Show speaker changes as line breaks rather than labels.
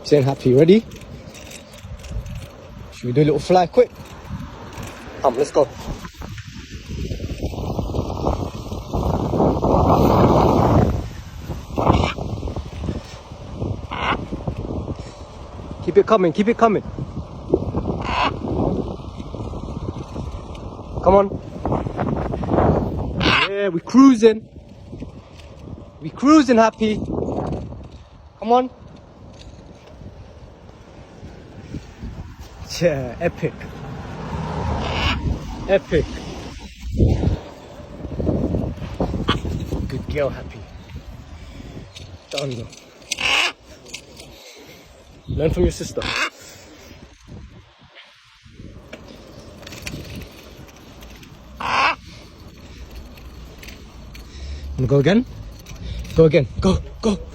Saying happy. Ready? Should we do a little fly quick? Come, let's go. Keep it coming, keep it coming. Come on. Yeah, we're cruising. We're cruising, happy. Come on. Yeah, epic. Epic. Good girl, happy. Done. Learn from your sister. Wanna go again? Go again. Go, go, go.